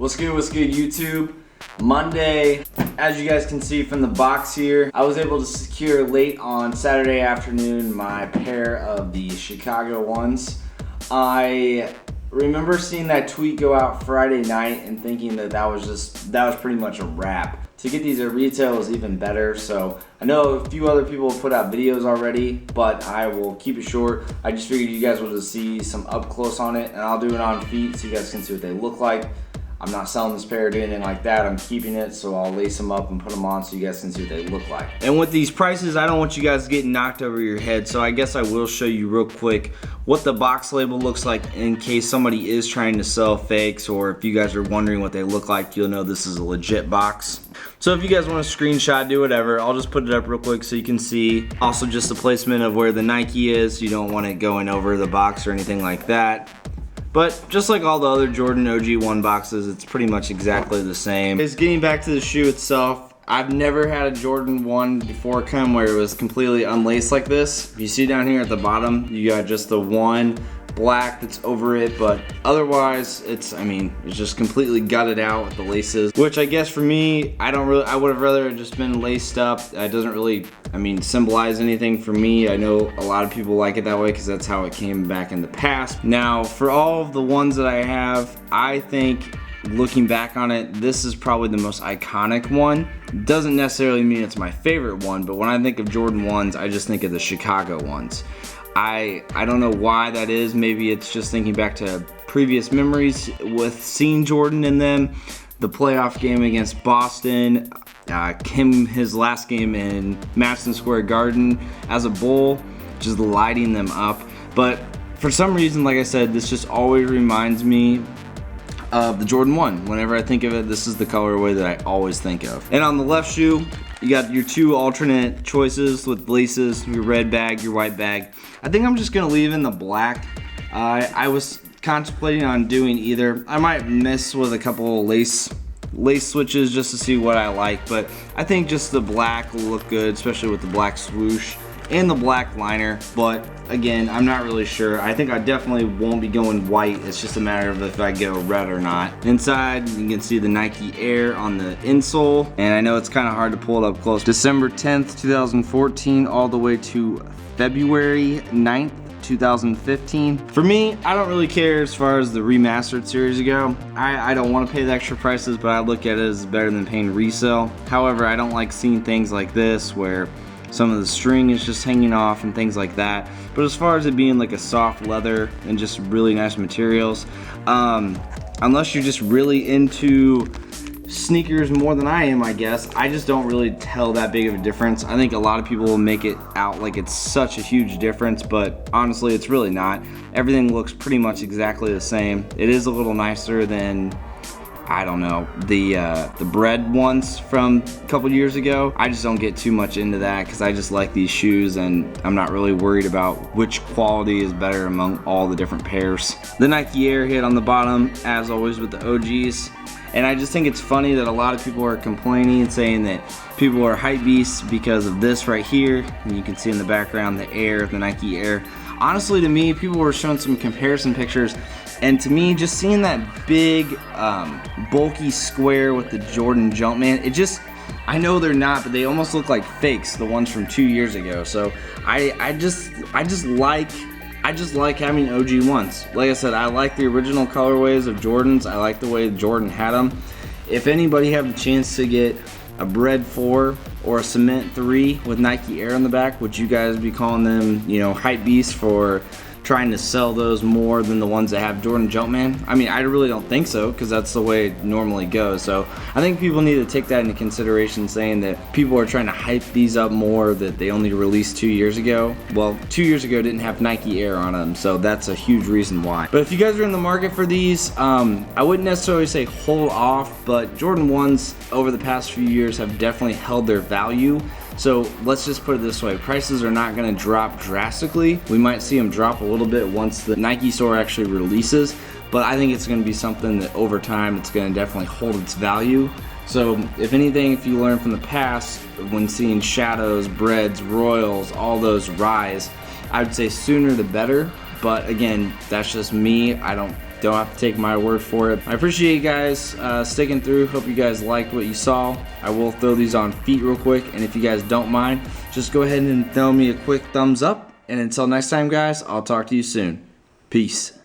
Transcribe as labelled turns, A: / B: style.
A: What's good YouTube? Monday, as you guys can see from the box here, I was able to secure late on Saturday afternoon my pair of the Chicago ones. I remember seeing that tweet go out Friday night and thinking that was pretty much a wrap. To get these at retail is even better, so I know a few other people have put out videos already, but I will keep it short. I just figured you guys would just see some up close on it, and I'll do it on feet so you guys can see what they look like. I'm not selling this pair or doing anything like that. I'm keeping it, so I'll lace them up and put them on so you guys can see what they look like. And with these prices, I don't want you guys getting knocked over your head, so I guess I will show you real quick what the box label looks like in case somebody is trying to sell fakes, or if you guys are wondering what they look like, you'll know this is a legit box. So if you guys want to screenshot, do whatever. I'll just put it up real quick so you can see. Also just the placement of where the Nike is. You don't want it going over the box or anything like that. But just like all the other Jordan OG 1 boxes, it's pretty much exactly the same. Getting back to the shoe itself, I've never had a Jordan 1 before come where it was completely unlaced like this. If you see down here at the bottom, you got just the one black that's over it, but otherwise it's just completely gutted out with the laces, which I guess for me, I would have rather just been laced up. It doesn't really symbolize anything for me. I know a lot of people like it that way because that's how it came back in the past. Now for all of the ones that I have, I think looking back on it, this is probably the most iconic one. Doesn't necessarily mean it's my favorite one, but when I think of Jordan 1s, I just think of the Chicago ones. I don't know why that is. Maybe it's just thinking back to previous memories with seeing Jordan in them. The playoff game against Boston, his last game in Madison Square Garden as a Bull, just lighting them up. But for some reason, like I said, this just always reminds me of the Jordan 1. Whenever I think of it, this is the colorway that I always think of. And on the left shoe, you got your two alternate choices with laces, your red bag, your white bag. I think I'm just gonna leave in the black. I was contemplating on doing either. I might mess with a couple lace switches just to see what I like, but I think just the black will look good, especially with the black swoosh and the black liner. But again, I'm not really sure. I think I definitely won't be going white. It's just a matter of if I go red or not. Inside, you can see the Nike Air on the insole, and I know it's kind of hard to pull it up close. December 10th, 2014, all the way to February 9th, 2015. For me, I don't really care as far as the remastered series go. I don't want to pay the extra prices, but I look at it as better than paying resale. However, I don't like seeing things like this where some of the string is just hanging off and things like that. But as far as it being like a soft leather and just really nice materials, unless you're just really into sneakers more than I am, I guess, I just don't really tell that big of a difference. I think a lot of people will make it out like it's such a huge difference, but honestly, it's really not. Everything looks pretty much exactly the same. It is a little nicer than, I don't know, the bread ones from a couple years ago. I just don't get too much into that because I just like these shoes and I'm not really worried about which quality is better among all the different pairs. The Nike Air hit on the bottom, as always with the OGs. And I just think it's funny that a lot of people are complaining and saying that people are hype beasts because of this right here. And you can see in the background the Air, the Nike Air. Honestly, to me, people were showing some comparison pictures, and to me, just seeing that big, bulky square with the Jordan Jumpman, it just, I know they're not, but they almost look like fakes, the ones from 2 years ago. So I just like having OG ones. Like I said, I like the original colorways of Jordans. I like the way Jordan had them. If anybody have the chance to get a Bread 4 or a Cement 3 with Nike Air on the back, would you guys be calling them, hype beasts for trying to sell those more than the ones that have Jordan Jumpman? I mean, I really don't think so, because that's the way it normally goes. So I think people need to take that into consideration, saying that people are trying to hype these up more, that they only released 2 years ago. Well, 2 years ago didn't have Nike Air on them, so that's a huge reason why. But if you guys are in the market for these, I wouldn't necessarily say hold off, but Jordan 1s over the past few years have definitely held their value. So let's just put it this way, prices are not going to drop drastically. We might see them drop a little bit once the Nike store actually releases, but I think it's going to be something that over time it's going to definitely hold its value. So if anything, if you learn from the past, when seeing Shadows, Breads, Royals, all those rise, I would say sooner the better. But again, that's just me. I don't Don't have to take my word for it. I appreciate you guys sticking through. Hope you guys liked what you saw. I will throw these on feet real quick, and if you guys don't mind, just go ahead and throw me a quick thumbs up. And until next time, guys, I'll talk to you soon. Peace.